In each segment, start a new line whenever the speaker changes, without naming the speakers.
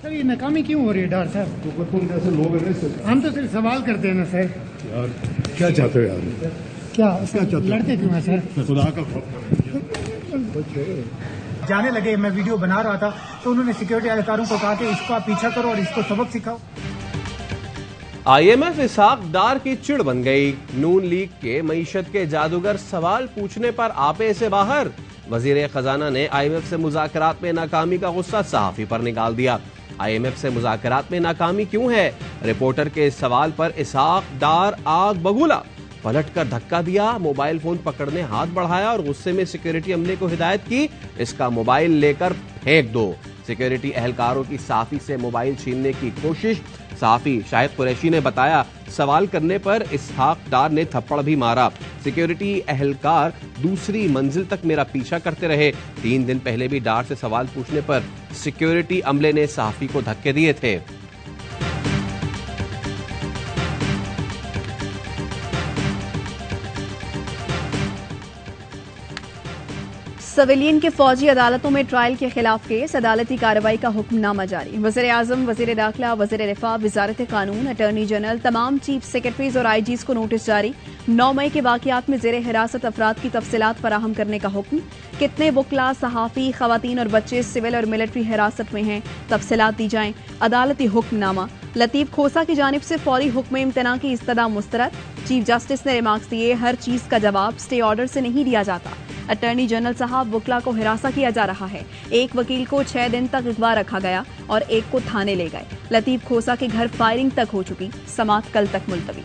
Sir ये नाकामी क्यों हो रही है डॉक्टर साहब?
तो तुम जैसे लोग हैं ना,
हम तो सिर्फ सवाल करते हैं ना सर।
यार क्या चाहते हो यार?
क्या
चाहते हो?
लड़ते क्यों हैं सर?
खुदा का खौफ।
जाने लगे, मैं वीडियो बना रहा था तो उन्होंने सिक्योरिटी एहलकारों को कहा कि इसको आप पीछा करो और इसको सबक सिखाओ।
IMF इसहाक डार की चिड़ बन गई। नून लीग के मईशत के जादूगर सवाल पूछने पर आपे से बाहर। वजीर खजाना ने IMF से मुज़ाकरात में नाकामी का गुस्सा सहाफी पर निकाल दिया। IMF से मुज़ाकरात में नाकामी क्यों है? रिपोर्टर के सवाल पर इसहाक डार आग बबूला। पलटकर धक्का दिया, मोबाइल फोन पकड़ने हाथ बढ़ाया और गुस्से में सिक्योरिटी अमले को हिदायत की, इसका मोबाइल लेकर फेंक दो। सिक्योरिटी एहलकारों की साफी से मोबाइल छीनने की कोशिश। साफी शाहिद कुरैशी ने बताया, सवाल करने पर इसहाक डार ने थप्पड़ भी मारा। सिक्योरिटी एहलकार दूसरी मंजिल तक मेरा पीछा करते रहे। 3 दिन पहले भी डार से सवाल पूछने पर सिक्योरिटी अमले ने साफी को धक्के दिए थे।
सिविलियन के फौजी अदालतों में ट्रायल के खिलाफ केस, अदालती कार्रवाई का हुक्मनामा जारी। वज़ीर आज़म, वज़ीर दाखिला, वज़ीर दिफा, वज़ारत कानून, अटॉर्नी जनरल, तमाम चीफ सेक्रेटरीज और IGs को नोटिस जारी। 9 मई के वाक़यात में ज़ेर हिरासत अफराद की तफसीलात फराहम करने का हुक्म। कितने वकला, सहाफ़ी, खवातीन और बच्चे सिविल और मिलिट्री हिरासत में हैं, तफसीलात दी जाएं। अदालती हुक्मनामा। लतीफ़ खोसा की जानिब से फौरी हुक्म इम्तना की इस्तदा मुस्तरद। चीफ जस्टिस ने रिमार्क्स दिए, हर चीज का जवाब स्टे ऑर्डर से नहीं दिया जाता। अटॉर्नी जनरल साहब, वकला को हिरासा किया जा रहा है। एक वकील को 6 दिन तक अगवा रखा गया और एक को थाने ले गए। लतीफ खोसा के घर फायरिंग तक हो चुकी, समात कल तक मुलतवी।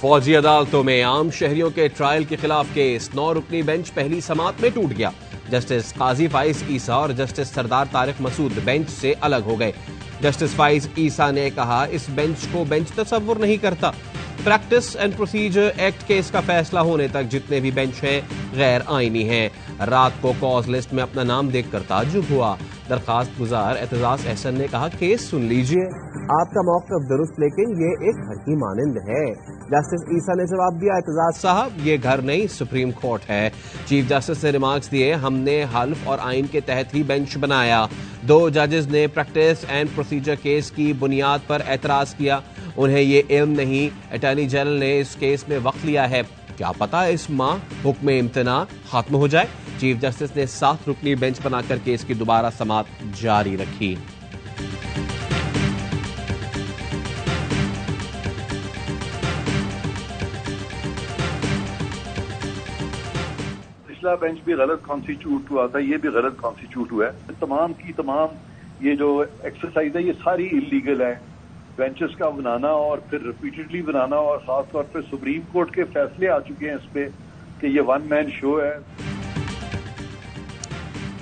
फौजी अदालतों में आम शहरियों के ट्रायल के खिलाफ केस। 9 रुकनी बेंच पहली समात में टूट गया। जस्टिस काजी फाइज ईसा और जस्टिस सरदार तारिक मसूद बेंच से अलग हो गए। जस्टिस फाइज ईसा ने कहा, इस बेंच को बेंच तस्वुर नहीं करता। Practice and procedure act case का फैसला होने तक जितने भी बेंच हैं गैर आईनी हैं। रात को कॉज लिस्ट में अपना नाम देखकर ताज्जुब हुआ। दरखास्त गुजार एतजाज एहसन ने कहा, केस सुन लीजिए, आपका मौक़िफ़ दुरुस्त, लेकिन ये एक घर की मानिंद है। जस्टिस ईसा ने जवाब दिया, एतजाज साहब, ये घर नहीं सुप्रीम कोर्ट है। चीफ जस्टिस ने रिमार्क्स दिए, हमने हल्फ और आइन के तहत ही बेंच बनाया। 2 जजेस ने प्रैक्टिस एंड प्रोसीजर केस की बुनियाद पर एतराज किया। उन्हें ये इल्म नहीं, अटॉर्नी जनरल ने इस केस में वक्त लिया है, क्या पता इस माह हुक्म इम्तना खत्म हो जाए। चीफ जस्टिस ने 7 रुकनी बेंच बनाकर केस की दोबारा समात जारी रखी।
पिछला बेंच भी गलत कॉन्स्टिट्यूट हुआ था, ये भी गलत कॉन्स्टिट्यूट हुआ है। तमाम की तमाम ये जो एक्सरसाइज है ये सारी इलीगल है। बेंचेस का बनाना और फिर रिपीटेडली बनाना, और खासतौर पर सुप्रीम कोर्ट के फैसले आ चुके हैं इस पे कि ये 1 मैन शो है।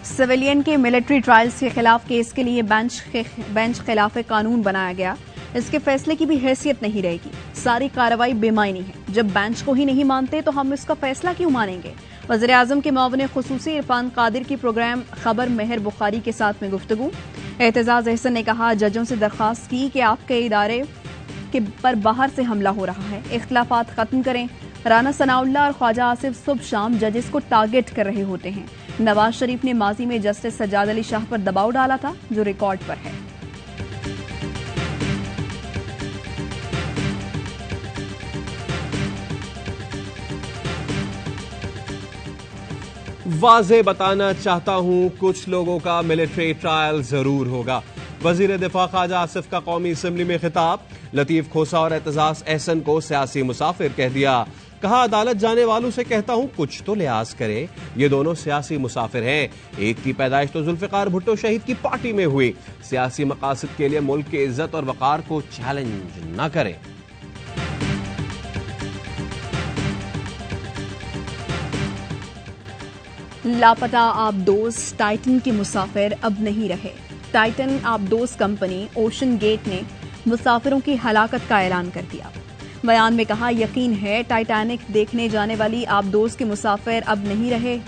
सिविलियन के मिलिट्री ट्रायल्स के खिलाफ केस के लिए बेंच खिलाफ कानून बनाया गया। इसके फैसले की भी हैसियत नहीं रहेगी। सारी कार्रवाई बेमायनी है। जब बेंच को ही नहीं मानते तो हम इसका फैसला क्यों मानेंगे? वज़ीर आज़म के मुआविन खुसूसी इरफान कादिर की प्रोग्राम खबर मेहर बुखारी के साथ में गुफ्तगू। एतजाज एहसन ने कहा, जजों से दरख्वास्त की कि आपके इदारे के पर बाहर से हमला हो रहा है, इख्तिलाफात खत्म करें। राना सनाउल्लाह और ख्वाजा आसिफ सुबह शाम जजेस को टारगेट कर रहे होते हैं। नवाज शरीफ ने माजी में जस्टिस सज्जाद अली शाह पर दबाव डाला था, जो रिकॉर्ड पर है।
वाज़े बताना चाहता हूं, कुछ लोगों का मिलिट्री ट्रायल जरूर होगा। वजीर दिफा ख्वाजा आसिफ का कौमी असम्बली में खिताब। लतीफ खोसा और एतजाज एहसन को सियासी मुसाफिर कह दिया। कहा, अदालत जाने वालों से कहता हूं कुछ तो लिहाज करें, ये दोनों सियासी मुसाफिर हैं। एक की पैदाइश तो जुल्फिकार भुट्टो शहीद की पार्टी में हुई। सियासी मकासद के लिए मुल्क की इज्जत और वकार को चैलेंज न करें।
लापता आबदोज टाइटन के मुसाफिर अब नहीं रहे। टाइटन आबदोज कंपनी ओशन गेट ने मुसाफिरों की हलाकत का ऐलान कर दिया। बयान में कहा, यकीन है टाइटैनिक देखने जाने वाली आबदोज के मुसाफिर अब नहीं रहे।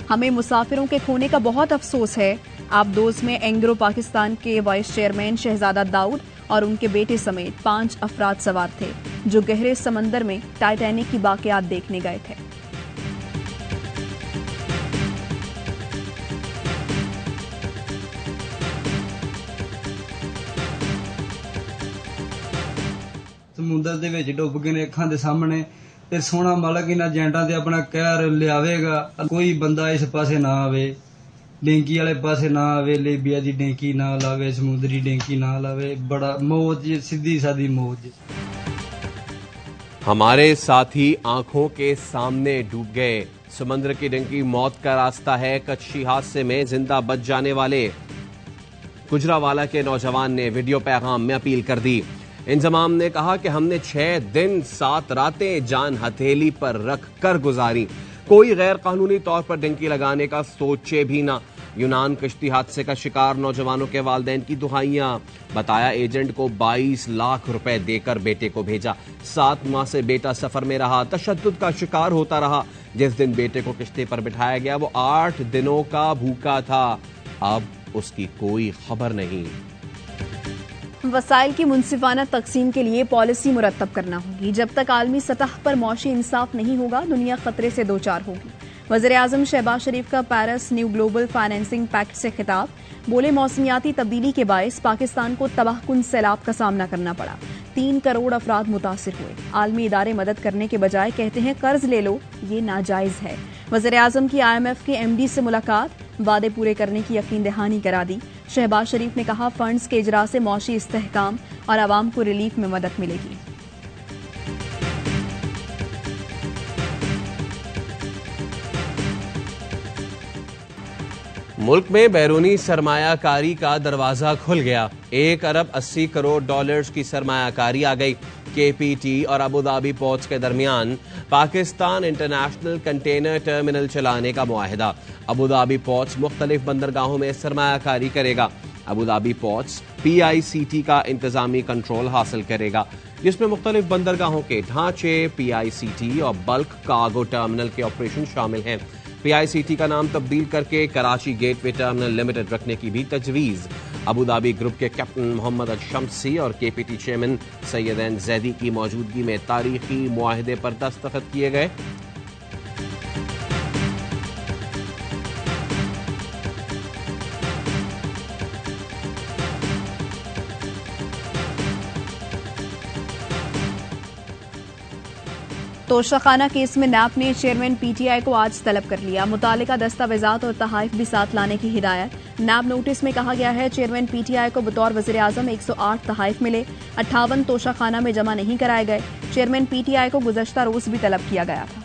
हमें मुसाफिरों के खोने का बहुत अफसोस है। आबदोज में एंग्रो पाकिस्तान के वाइस चेयरमैन शहजादा दाऊद और उनके बेटे समेत 5 अफराद सवार थे, जो गहरे समंदर में टाइटैनिक की वाकयात देखने गए थे।
ਸਮੁੰਦਰ ਦੇ ਵਿੱਚ ਡੁੱਬ ਗਏ ਨੇ ਅੱਖਾਂ ਦੇ ਸਾਹਮਣੇ ਤੇ ਸੋਹਣਾ ਮਾਲਕ ਇਹਨਾਂ ਏਜੰਟਾਂ ਤੇ ਆਪਣਾ ਕਹਿਰ ਲਿਆਵੇਗਾ। ਕੋਈ ਬੰਦਾ ਇਸ ਪਾਸੇ ਨਾ ਆਵੇ, ਡੇਂਕੀ वाले पासे ना आवे, लीबिया दी डेंकी ना लावे, समुद्री डेंकी ना लावे। बड़ा मौत, सीधी सादी मौत।
हमारे साथी आंखों के सामने डूब गए। समुद्र की डेंकी मौत का रास्ता है। कच्ची हादसे में जिंदा बच जाने वाले गुजरावाला के नौजवान ने वीडियो पैगाम में अपील कर दी। इंजमाम ने कहा कि हमने 6 दिन 7 रातें जान हथेली पर रख कर गुजारी, कोई गैर कानूनी तौर पर डेंकी लगाने का सोचे भी ना। यूनान कश्ती हादसे का शिकार नौजवानों के वालिदैन की दुहाइयां। बताया एजेंट को 22 लाख रुपए देकर बेटे को भेजा। 7 माह से बेटा सफर में रहा, तशद्दुद का शिकार होता रहा। जिस दिन बेटे को किश्ती पर बिठाया गया वो 8 दिनों का भूखा था। अब उसकी कोई खबर नहीं।
वसाइल की मुनसिफाना तकसीम के लिए पॉलिसी मुरतब करना होगी। जब तक आलमी सतह पर मौशी इंसाफ नहीं होगा, दुनिया खतरे से दो चार होगी। वज़ीर आज़म शहबाज शरीफ का Paris new global financing pact से खिताब। बोले, मौसमियाती तब्दीली के बायस पाकिस्तान को तबाहकुन सैलाब का सामना करना पड़ा। 3 करोड़ अफराद मुतासिर हुए। आलमी इदारे मदद करने के बजाय कहते हैं कर्ज ले लो, ये नाजायज है। वज़ीर आज़म की IMF के MD से मुलाकात, वादे पूरे करने की यकीन दहानी करा दी। शहबाज शरीफ ने कहा, फंड्स के इजरा से मौशी इस्तेहकाम और आवाम को रिलीफ में मदद मिलेगी।
मुल्क में बैरूनी सरमायाकारी का दरवाजा खुल गया। 1 अरब 80 करोड़ डॉलर्स की सरमायाकारी आ गई। KPT और अबू धाबी पोर्ट्स के दरमियान पाकिस्तान इंटरनेशनल कंटेनर टर्मिनल चलाने का मुआहिदा। अबू धाबी पोर्ट्स मुख्तलिफ बंदरगाहों में सरमायाकारी करेगा। अबू धाबी पोर्ट्स PICT का इंतजामी कंट्रोल हासिल करेगा, जिसमें मुख्तलिफ बंदरगाहों के ढांचे, PICT और बल्क कार्गो टर्मिनल के ऑपरेशन शामिल हैं। PICT का नाम तब्दील करके कराची गेटवे टर्मिनल लिमिटेड रखने की भी तजवीज़। अबू धाबी ग्रुप के कैप्टन मोहम्मद अल-शम्सी और KPT चेयरमैन सैयद जैदी की मौजूदगी में तारीखी मुआहिदे पर दस्तखत किए गए।
तोशाखाना केस में नैब ने चेयरमैन PTI को आज तलब कर लिया। मुतालिका दस्तावेजात और तहाइफ भी साथ लाने की हिदायत। नैब नोटिस में कहा गया है, चेयरमैन PTI को बतौर वज़ीर आज़म 108 तहाइफ मिले, 58 तोशाखाना में जमा नहीं कराए गए। चेयरमैन PTI को गुज़श्ता रोज भी तलब किया गया था।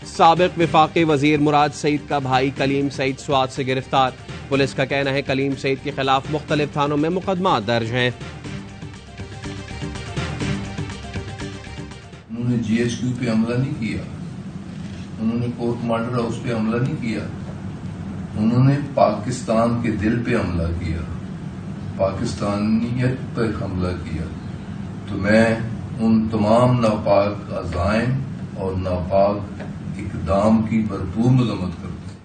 साबिक विफाकी वजीर मुराद सईद का भाई कलीम सईद स्वात से गिरफ्तार। पुलिस का कहना है कलीम सईद के खिलाफ मुख्तलिफ थानों में मुकदमा दर्ज हैं।
उन्होंने GHQ पे हमला नहीं किया, उन्होंने कोर्ट मार्डर हाउस पे हमला नहीं किया, उन्होंने पाकिस्तान के दिल पे हमला किया, पाकिस्तानियत पर हमला किया। तो मैं उन तमाम नापाक अज़ाइम और नापाक इक़दाम की भरपूर मज़म्मत करता हूं।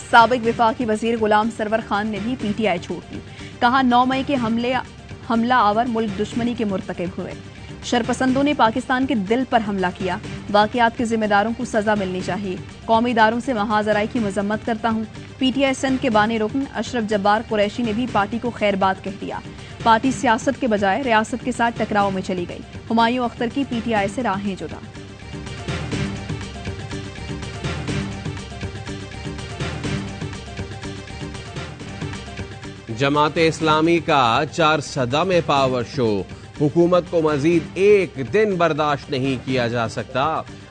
साबिक विफाकी वजीर गुलाम सरवर खान ने भी PTI छोड़ दी। कहा, 9 मई के हमला आवर मुल्क दुश्मनी के मुर्तकिब हुए। शरपसंदों ने पाकिस्तान के दिल पर हमला किया। वाक़यात के जिम्मेदारों को सजा मिलनी चाहिए। कौमी इदारों से महाजराई की मजम्मत करता हूँ। PTI सिंध के बानी रुकन अशरफ जब्बार कुरैशी ने भी पार्टी को खैरबाद कह दिया। पार्टी सियासत के बजाय रियासत के साथ टकराव में चली गई। हुमायूं अख्तर की PTI से राहें जुदा।
जमाते इस्लामी का 4 सदा में पावर शो। हुकूमत को मजीद 1 दिन बर्दाश्त नहीं किया जा सकता।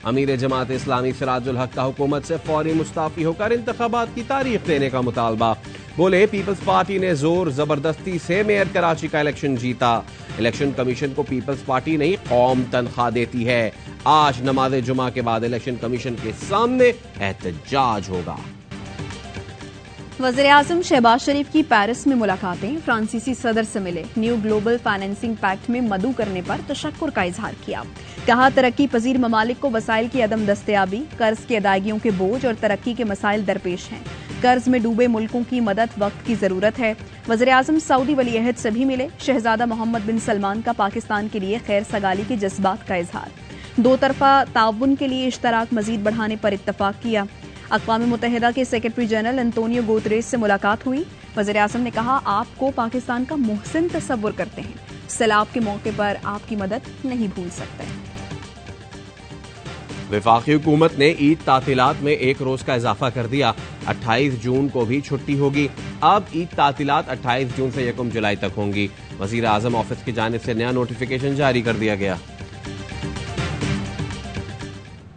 अमीर जमात इस्लामी सिराजुल हक का हुकूमत से फौरी मुस्ताफी होकर इंतखाबात की तारीख देने का मुतालबा। बोले, पीपल्स पार्टी ने जोर जबरदस्ती से मेयर कराची का इलेक्शन जीता। इलेक्शन कमीशन को पीपल्स पार्टी नहीं कौम तनख्वाह देती है। आज नमाज जुमा के बाद इलेक्शन कमीशन के सामने एहतजाज होगा।
वज़ीर-ए-आज़म शहबाज शरीफ की पेरिस में मुलाकातें, फ्रांसीसी सदर से मिले, न्यू ग्लोबल फाइनेंसिंग पैक्ट में मदु करने पर तशक्कुर का इजहार किया। कहा तरक्की पजीर ममालिक को वसाइल की अदम दस्तयाबी, कर्ज की अदायगियों के बोझ और तरक्की के मसाइल दरपेश हैं। कर्ज में डूबे मुल्कों की मदद वक्त की जरूरत है। वज़ीर-ए-आज़म सऊदी वली अहद से भी मिले, शहजादा मोहम्मद बिन सलमान का पाकिस्तान के लिए खैर सगाली के जज्बात का इजहार। दो तरफा ताउन के लिए इश्तराक मजीद बढ़ाने पर इत्तफाक किया। अक़वाम मुत्तहिदा के सेक्रेटरी जनरल एंटोनियो गुतेरेस से मुलाकात हुई। वज़ीर-ए-आज़म ने कहा, आपको पाकिस्तान का मुहसिन तस्वुर करते हैं, सैलाब के मौके पर आपकी मदद नहीं भूल सकते।
वफाकी हुकूमत ने ईद तातीलात में एक रोज का इजाफा कर दिया। 28 जून को भी छुट्टी होगी। अब ईद तातीलात 28 जून से 1 जुलाई तक होंगी। वज़ीर आज़म ऑफिस की जानिब से नया नोटिफिकेशन जारी कर दिया गया।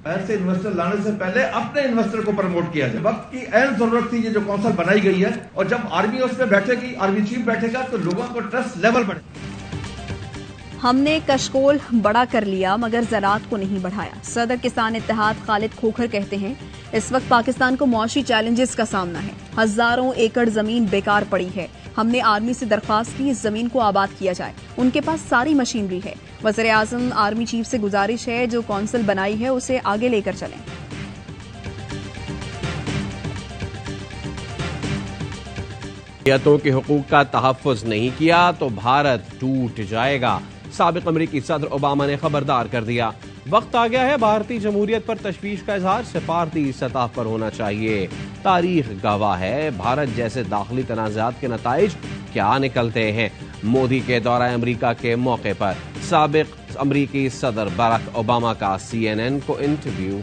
ऐसे इन्वेस्टर लाने से पहले अपने इन्वेस्टर को प्रमोट किया जाए। वक्त की अहम जरूरत थी ये जो कौंसिल बनाई गई है, और जब आर्मी उसमें बैठेगी, आर्मी चीफ बैठेगा, तो लोगों को ट्रस्ट लेवल बढ़ेगा।
हमने कशकोल बड़ा कर लिया मगर ज़राअत को नहीं बढ़ाया। सदर किसान इत्तेहाद खालिद खोखर कहते हैं, इस वक्त पाकिस्तान को मुआशी चैलेंजेस का सामना है। हजारों एकड़ जमीन बेकार पड़ी है। हमने आर्मी से दरख्वास्त की इस जमीन को आबाद किया जाए। उनके पास सारी मशीनरी है। वज़ीर आज़म आर्मी चीफ से गुजारिश है, जो कौंसिल बनाई है उसे आगे लेकर चलें।
शख्सियतों के हुकूक का तहफ़्फ़ुज़ नहीं किया तो भारत टूट जाएगा। साबिक़ अमरीकी सदर ओबामा ने खबरदार कर दिया। वक्त आ गया है भारतीय जमहूरियत पर तशवीश का इजहार सिफारती सतह पर होना चाहिए। तारीख गवाह है, भारत जैसे दाखिली तनाज़ात के नताइज क्या निकलते हैं। मोदी के दौरा अमरीका के मौके पर साबिक़ अमरीकी सदर बराक ओबामा का CNN को इंटरव्यू।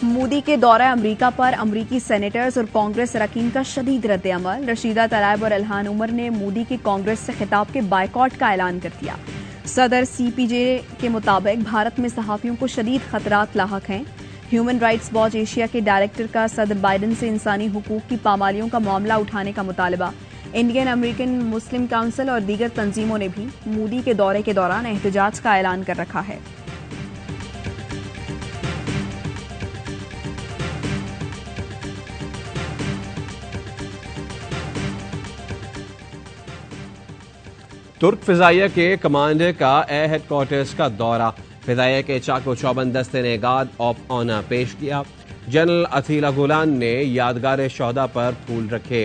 मोदी के दौरा अमरीका पर अमरीकी सेनेटर्स और कांग्रेस अरकान का शदीद रद्द-ए-अमल। रशीदा तलायब और इल्हान उमर ने मोदी की कांग्रेस से खिताब के बायकॉट का ऐलान कर दिया। सदर CPJ के मुताबिक भारत में सहाफियों को शदीद खतरात लाहक हैं। ह्यूमन राइट्स वॉच एशिया के डायरेक्टर का सदर बाइडन से इंसानी हुकूक की पामालियों का मामला उठाने का मुतालबा। इंडियन अमेरिकन मुस्लिम काउंसिल और दीगर तंजीमों ने भी मोदी के दौरे के दौरान एहतजाज का ऐलान कर रखा है।
तुर्क फिजाइया के कमांडर का एयर हेडक्वार्टर्स का दौरा। फिजाइया के चाको चौबंद दस्ते ने गार्ड ऑफ ऑनर पेश किया। जनरल अथीला गुलान ने यादगार शोहदा पर फूल रखे।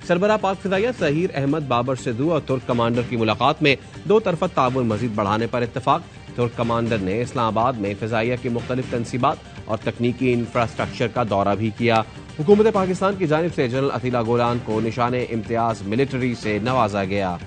सरबराह पाक फिजाइया ज़हीर अहमद बाबर सिद्धू और तुर्क कमांडर की मुलाकात में दो तरफा ताउन मजीद बढ़ाने पर इत्तफाक। तुर्क कमांडर ने इस्लामाबाद में फिजाइया की मुख्तलिफ तनसीबात और तकनीकी इंफ्रास्ट्रक्चर का दौरा भी किया। हुकूमत पाकिस्तान की जानिब से जनरल अथीला गुलान को निशान इम्तियाज मिलिट्री से नवाजा गया।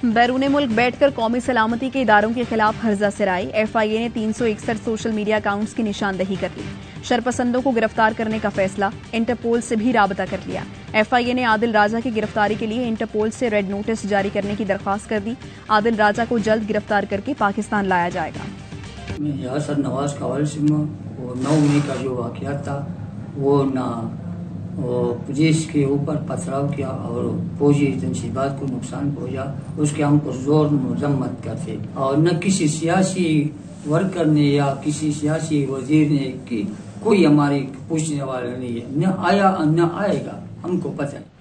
बैरून मुल्क बैठकर कौमी सलामती के इदारों के खिलाफ हर्जा सराई। FIA ने 361 सोशल मीडिया अकाउंट्स की निशानदही कर ली। शरपसंदों को गिरफ्तार करने का फैसला। इंटरपोल से भी राबता कर लिया। FIA ने आदिल राजा की गिरफ्तारी के लिए इंटरपोल से रेड नोटिस जारी करने की दरख्वास्त कर दी। आदिल राजा को जल्द गिरफ्तार करके पाकिस्तान लाया जाएगा।
यासर नवाज का हवाले से 9 मई का जो वाकया था, वो ना पुलिस के ऊपर पथराव किया और फौजी तनसीबात को नुकसान पहुंचा, उसके हम पुरजोर मजम्मत करते। और न किसी सियासी वर्कर ने या किसी सियासी वजीर ने कि कोई हमारी पूछने वाला नहीं है, न आया न आएगा, हमको पता है।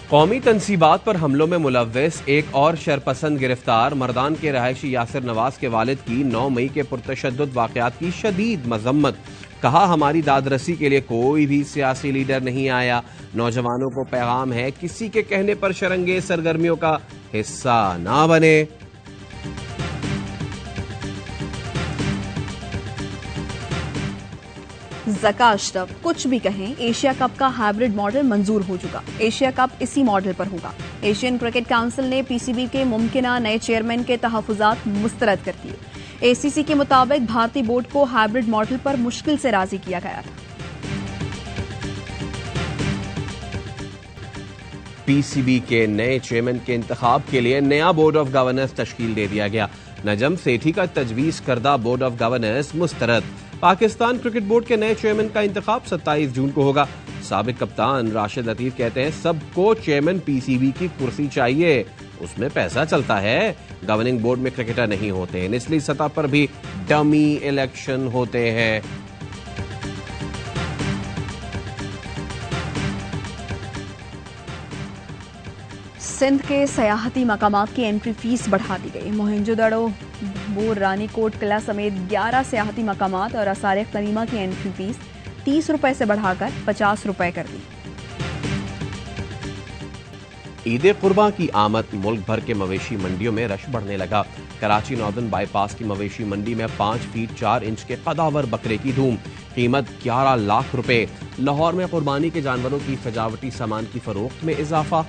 कौमी तनसीबात पर हमलों में मुलव्वस एक और शरपसंद गिरफ्तार। मर्दान के रहायशी यासिर नवाज के वालिद की 9 मई के पुरतशद्दुद वाकयात की शदीद मजम्मत। कहा, हमारी दादरसी के लिए कोई भी सियासी लीडर नहीं आया। नौजवानों को पैगाम है, किसी के कहने पर शरंगेज सरगर्मियों का हिस्सा ना बने।
ज़का अशरफ, कुछ भी कहें, एशिया कप का हाइब्रिड मॉडल मंजूर हो चुका। एशिया कप इसी मॉडल पर होगा। एशियन क्रिकेट काउंसिल ने PCB के मुमकिना नए चेयरमैन के तहफ़्फ़ुज़ात मुस्तरद कर दिए। ACC के मुताबिक भारतीय बोर्ड को हाइब्रिड मॉडल पर मुश्किल से राजी किया गया था।
PCB के नए चेयरमैन के इंतखाब के लिए नया बोर्ड ऑफ गवर्नर्स तश्कील दे दिया गया। नजम सेठी का तजवीज़ करदा बोर्ड ऑफ गवर्नर्स मुस्तरद। पाकिस्तान क्रिकेट बोर्ड के नए चेयरमैन का इंतखाब 27 जून को होगा। साबिक कप्तान राशिद लतीफ कहते हैं, सबको चेयरमैन PCB की कुर्सी चाहिए, उसमें पैसा चलता है। गवर्निंग बोर्ड में क्रिकेटर नहीं होते, निचली सतह पर भी डमी इलेक्शन होते हैं।
सिंध के सयाहती मकामात की एंट्री फीस बढ़ा दी गई। मोहनजोदड़ो, बोर, रानीकोट किला समेत 11 सयाहती मकामात और आसार करीमा की एंट्री फीस 30 रुपए से बढ़ाकर 50 रुपए कर दी।
ईद कुर्बान की आमद, मुल्क भर के मवेशी मंडियों में रश बढ़ने लगा। कराची नॉर्दर्न बाईपास की मवेशी मंडी में 5 फीट 4 इंच के कदावर बकरे की धूम, कीमत 11 लाख रुपए। लाहौर में कुर्बानी के जानवरों की सजावटी सामान की फरोख्त में इजाफा।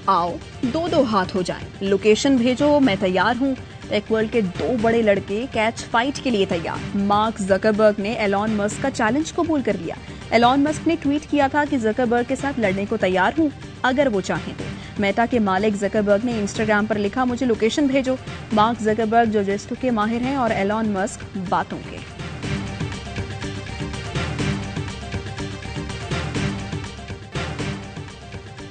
आओ 2-2 हाथ हो जाएं, लोकेशन भेजो, मैं तैयार हूं। टेकवर्ल्ड के 2 बड़े लड़के कैच फाइट के लिए तैयार। मार्क जकरबर्ग ने एलॉन मस्क का चैलेंज कबूल कर लिया। एलॉन मस्क ने ट्वीट किया था कि जकरबर्ग के साथ लड़ने को तैयार हूं अगर वो चाहें तो। मेटा के मालिक जकरबर्ग ने इंस्टाग्राम पर लिखा, मुझे लोकेशन भेजो। मार्क जकरबर्ग जो जेस्टो के माहिर हैं और एलॉन मस्क बातों के।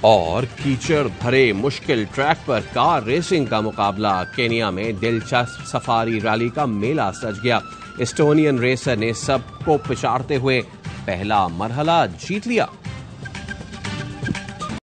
और कीचड़ भरे मुश्किल ट्रैक पर कार रेसिंग का मुकाबला। केनिया में दिलचस्प सफारी रैली का मेला सज गया। एस्टोनियन रेसर ने सबको पिछाड़ते हुए पहला मरहला जीत लिया।